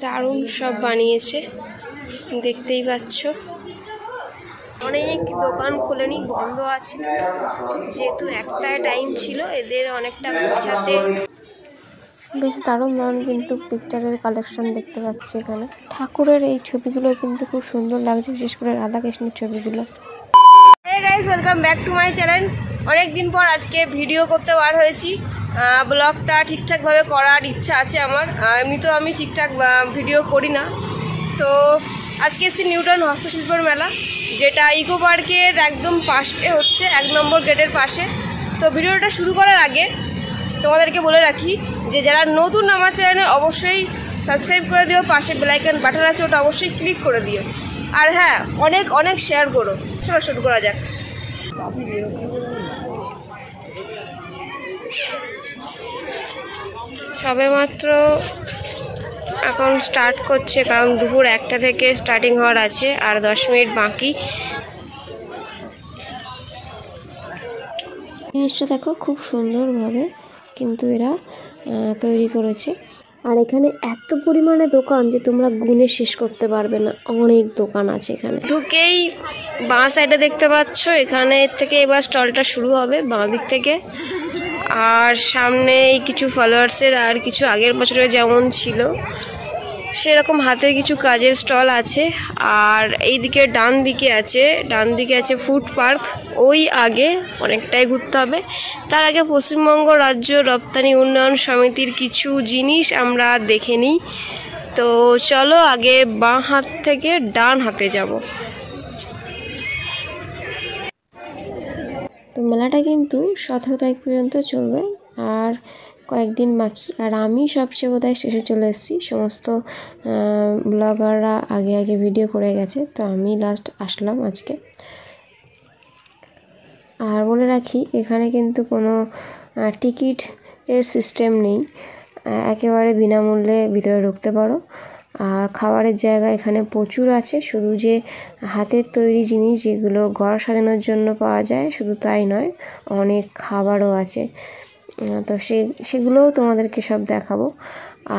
দারুণ সব বানিয়েছে, দেখতেই পাচ্ছ। অনেক দোকান খোলেনি, বন্ধ আছে, যেহেতু একটাই টাইম ছিল এদের অনেকটা গুছাতে। বেশ দারুণ দারুণ কিন্তু পিকচারের কালেকশন দেখতে পাচ্ছি এখানে। ঠাকুরের এই ছবিগুলো কিন্তু খুব সুন্দর লাগছে, বিশেষ করে রাধাকৃষ্ণের ছবিগুলো। Hey guys, welcome back to my channel. অনেকদিন পর আজকে ভিডিও করতে বার হয়েছি। ব্লগটা ঠিকঠাকভাবে করার ইচ্ছা আছে আমার। এমনিতেও আমি ঠিকঠাক ভিডিও করি না। তো আজকে এসেছি নিউটাউন হস্তশিল্পের মেলা, যেটা ইকো পার্কের একদম পাশে হচ্ছে, 1 নম্বর গেটের পাশে। তো ভিডিওটা শুরু করার আগে তোমাদেরকে বলে রাখি যে যারা নতুন আমার চ্যানেলে অবশ্যই সাবস্ক্রাইব করে দিও, পাশে বেল আইকন বাটন আছে ওটা অবশ্যই ক্লিক করে দিও, আর হ্যাঁ অনেক অনেক শেয়ার করো। চলো শুরু করা যাক। সবেমাত্র এখন স্টার্ট করছে, কারণ দুপুর 1টা থেকে স্টার্টিং হওয়ার আছে, আর 10 মিনিট বাকি। জিনিসটা দেখো খুব সুন্দরভাবে কিন্তু এরা তৈরি করেছে। আর এখানে এত পরিমাণে দোকান যে তোমরা গুনে শেষ করতে পারবে না, অনেক দোকান আছে এখানে। ঢুকেই বাঁ সাইডে দেখতে পাচ্ছ, এখানে থেকে এবার স্টলটা শুরু হবে বাঁ দিক থেকে। আর সামনে কিছু ফলোয়ার্সের আর কিছু আগের বছরে যেমন ছিল সেরকম হাতের কিছু কাজের স্টল আছে। আর এইদিকে ডান দিকে আছে ফুড পার্ক। ওই আগে অনেকটাই ঘুরতে হবে। তার আগে পশ্চিমবঙ্গ রাজ্য রপ্তানি উন্নয়ন সমিতির কিছু জিনিস আমরা দেখে নিই। তো চলো আগে বাঁ হাত থেকে ডান হাতে যাব। তো মেলাটা কিন্তু 17 তারিখ পর্যন্ত চলবে, আর কয়েকদিন বাকি। আর আমি সবচেয়ে বোধহয় শেষে চলে এসেছি, সমস্ত ব্লগাররা আগে আগে ভিডিও করে গেছে, তো আমি লাস্ট আসলাম আজকে। আর বলে রাখি, এখানে কিন্তু কোনো টিকিট এর সিস্টেম নেই, একেবারে বিনামূল্যে ভিতরে ঢুকতে পারো। আর খাবারের জায়গা এখানে প্রচুর আছে, শুধু যে হাতের তৈরি জিনিস যেগুলো ঘর সাজানোর জন্য পাওয়া যায় শুধু তাই নয়, অনেক খাবারও আছে। তো সেগুলোও তোমাদেরকে সব দেখাবো।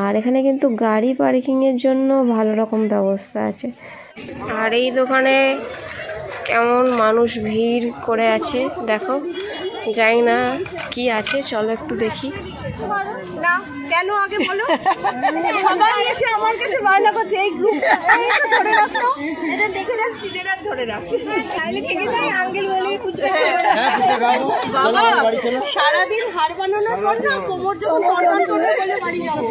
আর এখানে কিন্তু গাড়ি পার্কিংয়ের জন্য ভালো রকম ব্যবস্থা আছে। আর এই দোকানে কেমন মানুষ ভিড় করে আছে দেখো, জানি না কি আছে, চলো একটু দেখি। না কেন আগে বলো, সবাই এসে আমার কাছে বায়না করছে এই গ্রুপটা ধরে রাখো, এটা দেখে রাখ, চিনে রাখ, ধরে রাখ, তাইলে থেকে যাই আঙ্কেল বলে খুঁজতে বাবা। সারাদিন হাড় বানানোর পর না কোমর যখন টনটন করে বলে বাড়ি যাবো।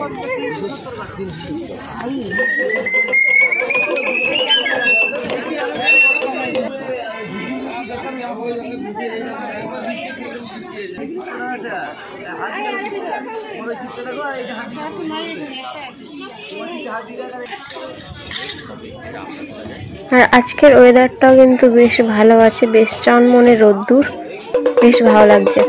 আর আজকের ওয়েদারটাও কিন্তু বেশ ভালো আছে, বেশ চনমনে রোদ্দুর, বেশ ভালো লাগছে।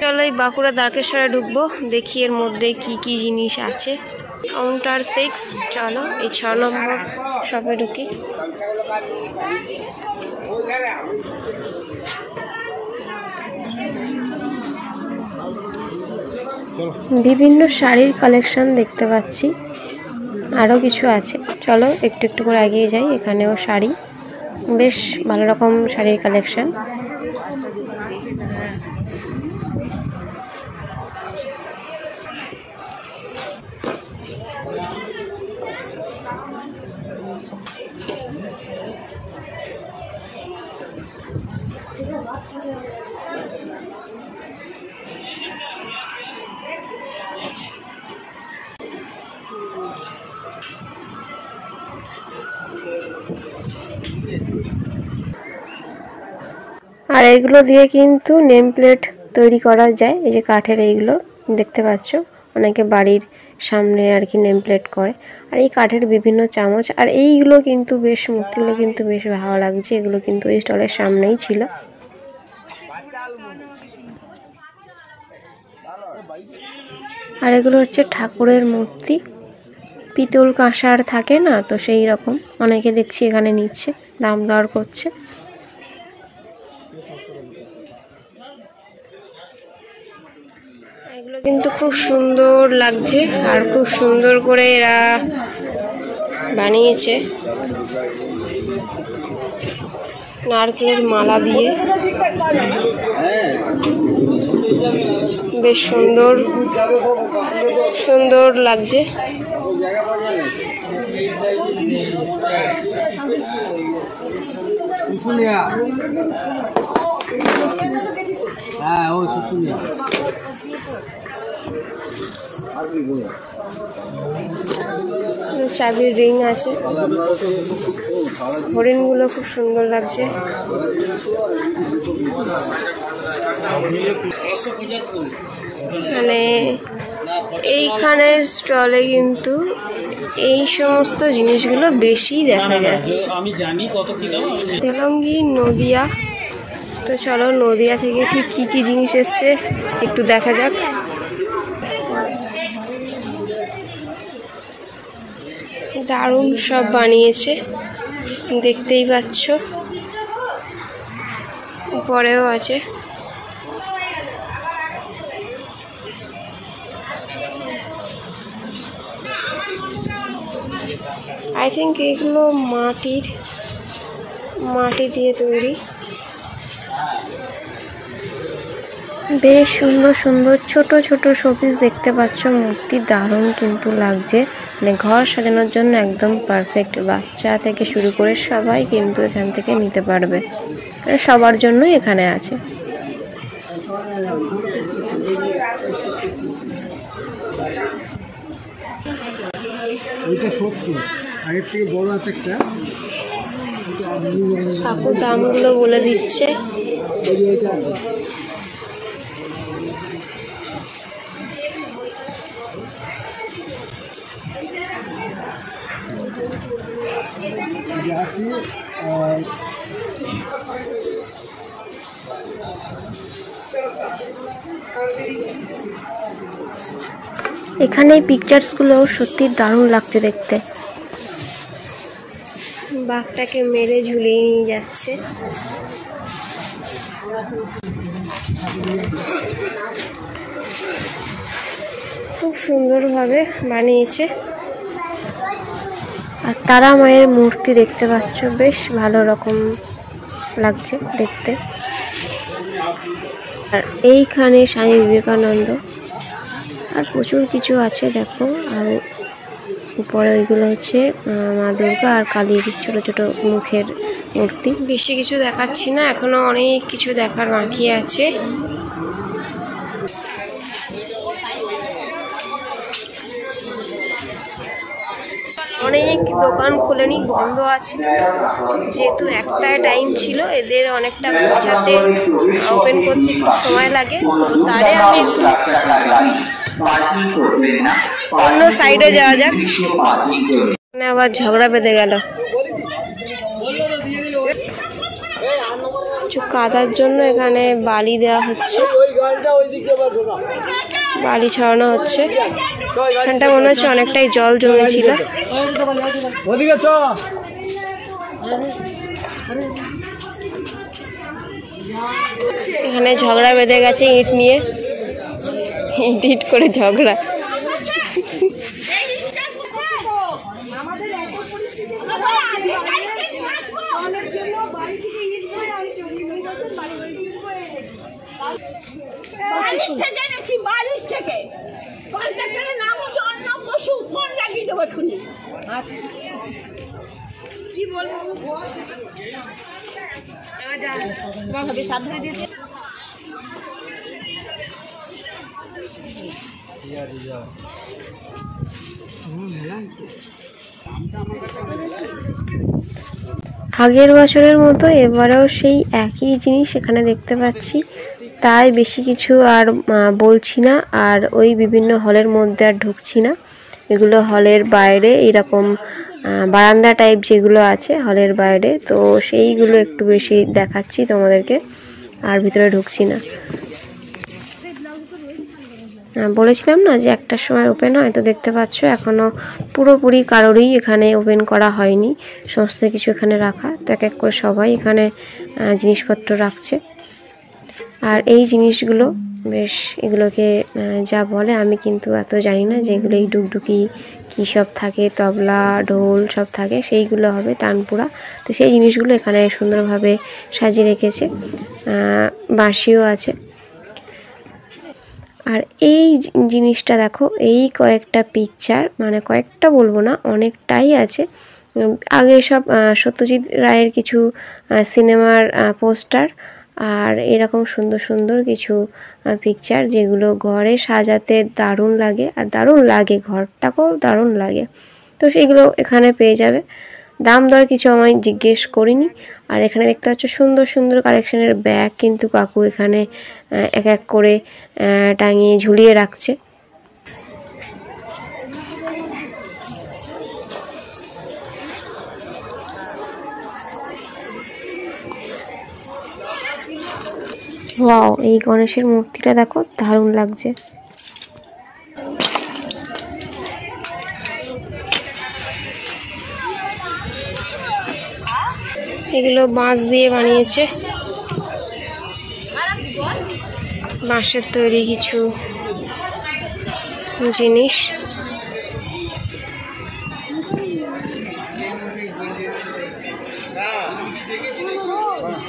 চলো এই বাঁকুড়া দ্বারকেশ্বরে ঢুকবো, দেখি এর মধ্যে কি কি জিনিস আছে। কাউন্টার 6, চলো এই 6 নম্বর শপে ঢুকি। বিভিন্ন শাড়ির কালেকশন দেখতে পাচ্ছি, আরও কিছু আছে। চলো একটু একটু করে এগিয়ে যাই। এখানেও শাড়ি, বেশ ভালো রকম শাড়ির কালেকশন। আর এগুলো দিয়ে কিন্তু নেম প্লেট তৈরি করা যায়। এই যে কাঠের এইগুলো দেখতে পাচ্ছ, অনেকে বাড়ির সামনে আর কি নেম প্লেট করে। আর এই কাঠের বিভিন্ন চামচ, আর এইগুলো কিন্তু বেশ মূর্তিগুলো কিন্তু বেশ ভালো লাগছে। এগুলো কিন্তু এই স্টলের সামনেই ছিল। আর এগুলো হচ্ছে ঠাকুরের মূর্তি, পিতল কাঁসার থাকে না, তো সেই রকম অনেকে দেখছি এখানে নিচ্ছে, দাম দর করছে। এগুলো কিন্তু খুব সুন্দর লাগছে আর খুব সুন্দর করে এরা বানিয়েছে নারকেলের মালা দিয়ে। বেশ সুন্দর সুন্দর লাগছে। চাবির রিং আছে, হরিণগুলো খুব সুন্দর লাগছে। মানে এইখানের স্টলে কিন্তু এই সমস্ত জিনিসগুলো বেশি দেখা যাচ্ছে। তেলঙ্গি নদিয়া, তো চলো নদিয়া থেকে ঠিক কি কি জিনিস এসছে একটু দেখা যাক। দারুণ সব বানিয়েছে, দেখতেই পাচ্ছ, উপরেও আছে। আই থিঙ্ক এগুলো মাটি দিয়ে তৈরি। বেশ সুন্দর সুন্দর ছোট ছোট শোপিস দেখতে পাচ্ছ, মূর্তি দারুণ কিন্তু লাগছে। মানে ঘর সাজানোর জন্য একদম পারফেক্ট। বাচ্চা থেকে শুরু করে সবাই কিন্তু এখান থেকে নিতে পারবে, সবার জন্যই এখানে আছে। কাকু দামগুলো বলে দিচ্ছে। এখানে পিকচার্সগুলো সত্যি দারুণ লাগছে দেখতে। বাঘটাকে মেরে ঝুলিয়ে নিয়ে যাচ্ছে। খুব সুন্দরভাবে বানিয়েছে। আর তারা মায়ের মূর্তি দেখতে পাচ্ছ, বেশ ভালো রকম লাগছে দেখতে। আর এইখানে স্বামী বিবেকানন্দ আর প্রচুর কিছু আছে দেখো। আর উপরে ওইগুলো হচ্ছে মা দুর্গা আর কালীর ছোট ছোট মুখের মূর্তি। বেশি কিছু দেখাচ্ছি না, এখনো অনেক কিছু দেখার বাকি আছে। অনেক দোকান খোলেনি, বন্ধ আছে, যেহেতু একটাই টাইম ছিল। এদের অনেকটা গুছাতে ওপেন করতে একটু সময় লাগে, তো তারে আমি একটু অন্য সাইডে যাওয়া যাক। আবার ঝগড়া বেঁধে গেল। কাদার জন্য এখানে বালি দেওয়া হচ্ছে, বালি ছড়ানো হচ্ছে। এখানটা মনে হচ্ছে অনেকটাই জল জমেছিল। এখানে ঝগড়া বেঁধে গেছে ইট নিয়ে, ইট করে ঝগড়া। কি বলবো সাবধানে দিয়ে আগের বছরের মতো এবারেও সেই একই জিনিস এখানে দেখতে পাচ্ছি, তাই বেশি কিছু আর বলছি না। আর ওই বিভিন্ন হলের মধ্যে আর ঢুকছি না। এগুলো হলের বাইরে, এরকম বারান্দা টাইপ যেগুলো আছে হলের বাইরে, তো সেইগুলো একটু বেশি দেখাচ্ছি তোমাদেরকে, আর ভিতরে ঢুকছি না। বলেছিলাম না যে একটার সময় ওপেন হয়, তো দেখতে পাচ্ছ এখনও পুরোপুরি কারোরই এখানে ওপেন করা হয়নি। সমস্ত কিছু এখানে রাখা, তো এক এক করে সবাই এখানে জিনিসপত্র রাখছে। আর এই জিনিসগুলো বেশ এগুলোকে যা বলে, আমি কিন্তু এত জানি না যে এগুলো এই ডুগডুগি কী সব থাকে, তবলা ঢোল সব থাকে, সেইগুলো হবে তানপুরা। তো সেই জিনিসগুলো এখানে সুন্দরভাবে সাজিয়ে রেখেছে, বাঁশিও আছে। আর এই জিনিসটা দেখো, এই কয়েকটা পিকচার, মানে কয়েকটা বলবো না, অনেকটাই আছে। আগে সব সত্যজিৎ রায়ের কিছু সিনেমার পোস্টার আর এরকম সুন্দর সুন্দর কিছু পিকচার, যেগুলো ঘরে সাজাতে দারুণ লাগে, আর দারুণ লাগে, ঘরটাকেও দারুণ লাগে। তো সেইগুলো এখানে পেয়ে যাবে। দাম দর কিছু আমায় জিজ্ঞেস করিনি। আর এখানে দেখতে পাচ্ছ সুন্দর সুন্দর কালেকশনের ব্যাগ কিন্তু কাকু এখানে এক এক করে টাঙিয়ে ঝুলিয়ে রাখছে। ওয়াও, এই গণেশের মূর্তিটা দেখো, দারুণ লাগছে। এগুলো বাঁশ দিয়ে বানিয়েছে, বাঁশের তৈরি কিছু জিনিস।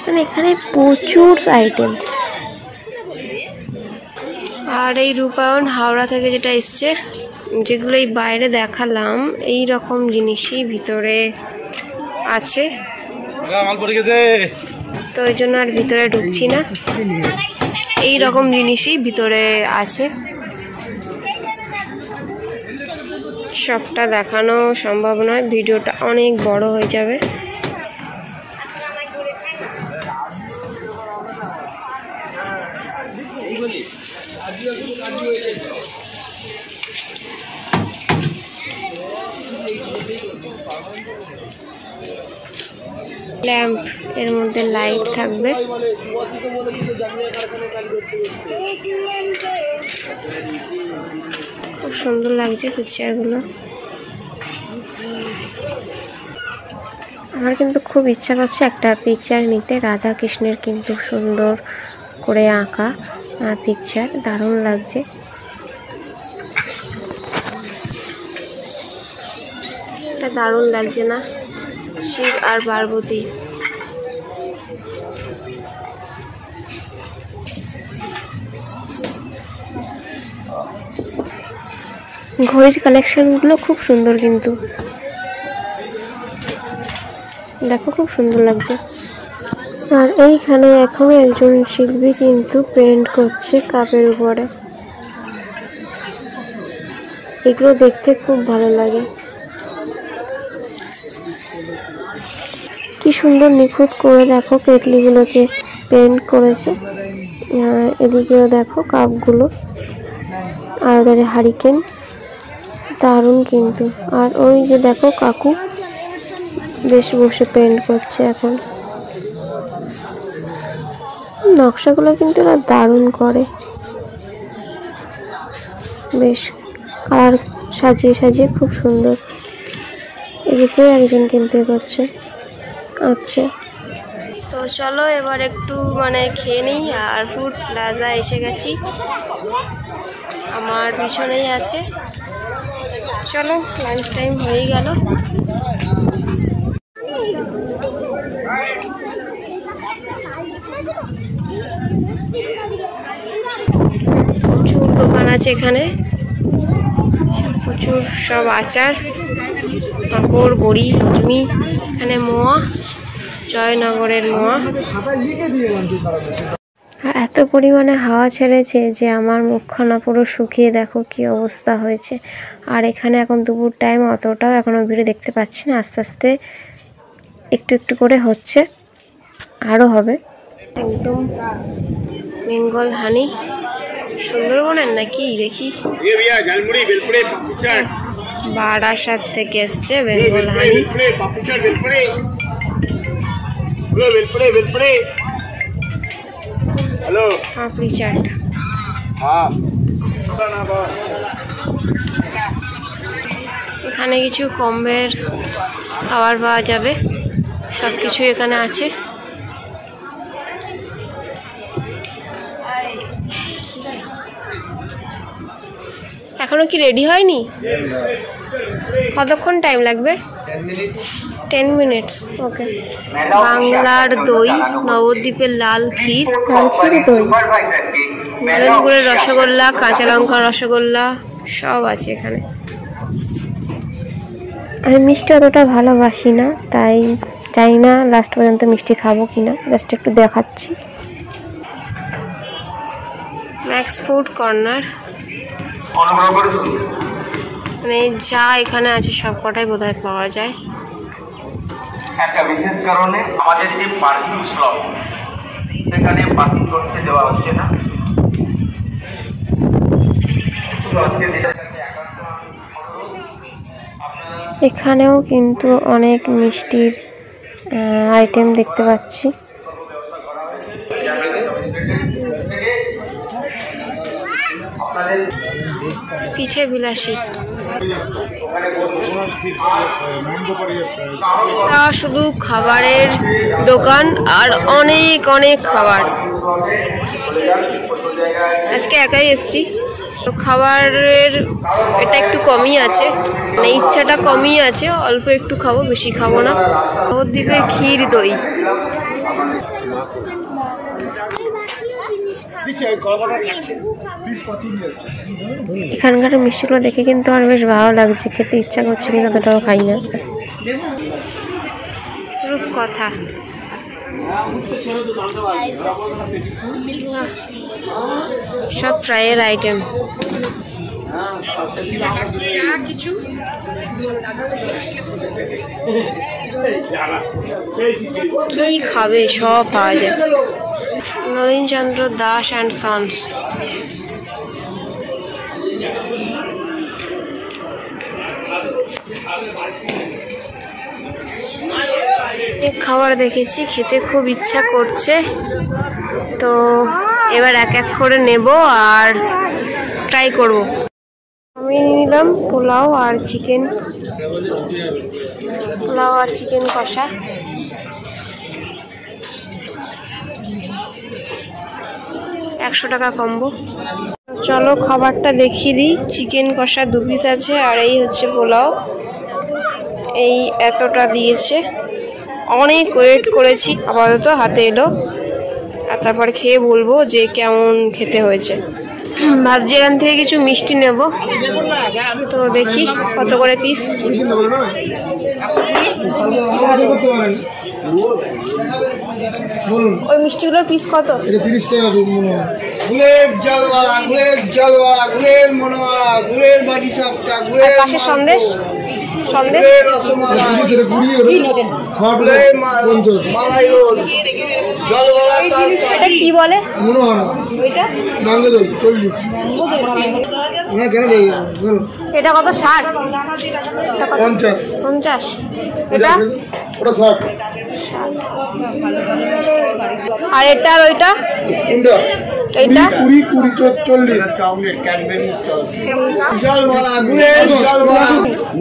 মানে এখানে প্রচুর আইটেম। আর এই রূপায়ণ হাওড়া থেকে যেটা এসছে, যেগুলো এই বাইরে দেখালাম, এই রকম জিনিসই ভিতরে আছে। তো ওই জন্য আর ভিতরে ঢুকছি না, এই রকম জিনিসই ভিতরে আছে। সবটা দেখানো সম্ভব নয়, ভিডিওটা অনেক বড় হয়ে যাবে। ল্যাম্প, এর মধ্যে লাইট থাকবে। খুব সুন্দর লাগছে পিকচারগুলো। আমার কিন্তু খুব ইচ্ছা করছে একটা পিকচার নিতে, রাধা কৃষ্ণের কিন্তু সুন্দর করে আঁকা পিকচার, দারুণ লাগছে। এটা দারুণ লাগছে না? শিব আর পার্বতী। ঘড়ির কালেকশনগুলো খুব সুন্দর, কিন্তু দেখো খুব সুন্দর লাগছে। আর এইখানে এখন একজন শিল্পী কিন্তু পেন্ট করছে কাপের উপরে। এগুলো দেখতে খুব ভালো লাগে, কি সুন্দর নিখুঁত করে দেখো কেটলিগুলোকে পেন্ট করেছে। এদিকেও দেখো কাপগুলো, আর ওদের হারিকেন, দারুণ কিন্তু। আর ওই যে দেখো কাকু বেশ বসে পেন্ট করছে এখন। নকশাগুলো কিন্তু এরা দারুণ করে, বেশ কালার সাজিয়ে সাজিয়ে খুব সুন্দর। এদিকেও একজন কিন্তু করছে। আচ্ছা, তো চলো এবার একটু খেয়ে নিই। আর ফুড প্লাজা এসে গেছি, আমার পিছনেই আছে। চলো, লাঞ্চ টাইম হয়ে গেল। প্রচুর দোকান আছে এখানে, প্রচুর সব আচার, পাঁপড়, বড়ি, হজমি। এখানে মোয়া, জয়নগরের মোয়া। আর এত পরিমাণে হাওয়া ছেড়েছে যে আমার মুখখানা পুরো শুকিয়ে দেখো কি অবস্থা হয়েছে। আর এখানে এখন দুপুর টাইম, অতটাও এখনো ভিড় দেখতে পাচ্ছি না, আস্তে আস্তে একটু একটু করে হচ্ছে, আরও হবে। একদম বেঙ্গল হানি, সুন্দরবনের নাকি দেখি, বারাসাত থেকে এসছে বেঙ্গল হানি। পাপড়ি চাট, এখানে কিছু কমের খাবার পাওয়া যাবে, সবকিছু এখানে আছে। এখনো কি রেডি হয়নি? কতক্ষণ টাইম লাগবে? 10 মিনিটস। ওকে। বাংলার দই, নবদ্বীপের লাল ক্ষীর, দই, নারায়ণপুরের রসগোল্লা, কাঁচা লঙ্কা রসগোল্লা সব আছে এখানে। আমি মিষ্টি অতটা ভালোবাসি না, তাই জানি না লাস্ট পর্যন্ত মিষ্টি খাবো কিনা, জাস্ট একটু দেখাচ্ছি। ম্যাক্স ফুড কর্নার, মানে যা এখানে আছে সব কটাই বোধহয় পাওয়া যায়। একটা বিশেষ কারণে আমাদের যে পার্কিং স্লট সেখানে পার্কিং করতে দেওয়া হচ্ছে না। এখানেও কিন্তু অনেক মিষ্টির আইটেম দেখতে পাচ্ছি। পিঠে বিলাসী, শুধু খাবারের দোকান আর অনেক অনেক খাবার। আজকে একাই এসছি তো খাবারের এটা একটু কমই আছে, মানে ইচ্ছাটা কমই আছে, অল্প একটু খাবো, বেশি খাবো না। নবদ্বীপের ক্ষীর দই, এখানকার মিষ্টিগুলো দেখে কিন্তু আমার বেশ ভালো লাগছে, খেতে ইচ্ছা করছে কিন্তু অতটাও খাই না। রূপকথা, সব ফ্রাইয়ের আইটেম। কি খাবে সব পাওয়া যায়। নলিনচন্দ্র দাস অ্যান্ড সন্স, খাবার দেখেছি, খেতে খুব ইচ্ছা করছে, তো এবার এক এক করে নেব আর ট্রাই করব। আমি নিলাম পোলাও আর চিকেন, পোলাও আর চিকেন কষা। টাকা কম্বো। চলো খাবারটা দেখিয়ে দিই। চিকেন কষা 2 পিস আছে, আর এই হচ্ছে পোলাও, এই এতটা দিয়েছে। অনেক ওয়েট করেছি, আপাতত হাতে এলো, আর তারপর খেয়ে বলবো যে কেমন খেতে হয়েছে। ভাবছি এখান থেকে কিছু মিষ্টি নেব, তো দেখি কত করে পিস। ওই মিষ্টিগুলোর পিস কত? 30 টাকা। গুলের জলওয়ালা, গুলের জলওয়ালা, গুলের মনোয়ালা, গুলের বাড়ি সাপটা, গুলের পাশে সন্দেশ, সন্দেশ মালাই রোল, জলওয়ালা। এটা কি বলে? মনোয়ারা, ওইটা গাঙ্গে দই 40। হ্যাঁ কেন দেই? এটা কত? 60, 50। এটা ওটা 60। আর এটা আর ওইটা কোনটা? এইটা 20 40। জলওয়ালা, গুলের জলওয়ালা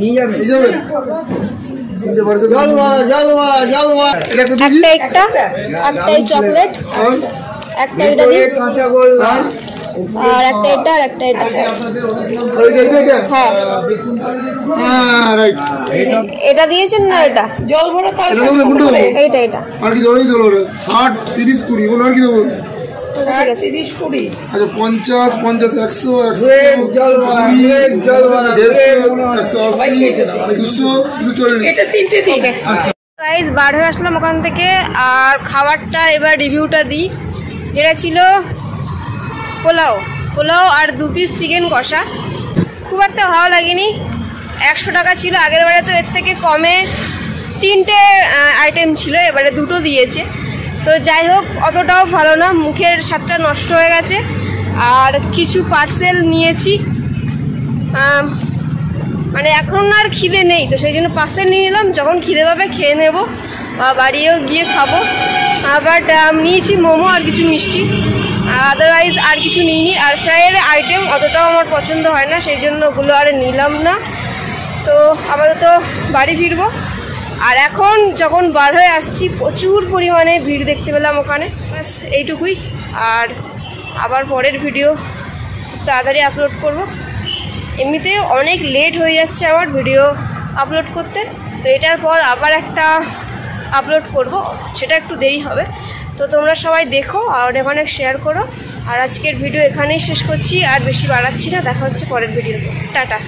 নিয়ে যাবেন, নিয়ে যাবেন। জলওয়ালা, জলওয়ালা, জলওয়ালা। এটা কত? একটা একটাই চকলেট, একটা এটা দিই, কাঁচা গোল্লা, আর একটা এটা আর একটা এটা। হ্যাঁ হ্যাঁ রাইট। এটা দিয়েছেন না? এটা জল ভরা এইটা এটা। আর কি দেবো? 60, 30, 20 বলো। আর কি দেবো? 30 20। আচ্ছা 50, 50, 100, 180, গাইস বার হয়ে আসলাম ওখান থেকে, আর খাবারটা এবার রিভিউটা দিই। যেটা ছিল পোলাও, পোলাও আর 2 পিস চিকেন কষা, খুব একটা ভালো লাগেনি। 100 টাকা ছিল, আগের বারে তো এর থেকে কমে 3টে আইটেম ছিল, এবারে 2টো দিয়েছে। তো যাই হোক, অতটাও ভালো না, মুখের স্বাদটা নষ্ট হয়ে গেছে। আর কিছু পার্সেল নিয়েছি, মানে এখন আর খিদে নেই, তো সেই জন্য পার্সেল নিয়ে নিলাম। যখন খিদে পাবে খেয়ে নেব, বাড়িও গিয়ে খাবো। বাট নিয়েছি মোমো আর কিছু মিষ্টি, আদারওয়াইজ আর কিছু নিইনি। আর ফ্রাইয়ের আইটেম অতটাও আমার পছন্দ হয় না, সেই জন্য ওগুলো আর নিলাম না। তো আপাতত বাড়ি ফিরবো। আর এখন যখন বার হয়ে আসছি, প্রচুর পরিমাণে ভিড় দেখতে পেলাম ওখানে। ব্যাস এইটুকুই। আর আবার পরের ভিডিও তাড়াতাড়ি আপলোড করব। এমনিতে অনেক লেট হয়ে যাচ্ছে আমার ভিডিও আপলোড করতে, তো এটার পর আবার একটা আপলোড করব, সেটা একটু দেরি হবে। তো তোমরা সবাই দেখো আর অনেক অনেক শেয়ার করো। আর আজকের ভিডিও এখানেই শেষ করছি, আর বেশি বাড়াচ্ছি না। দেখা হচ্ছে পরের ভিডিওতে। টাটা।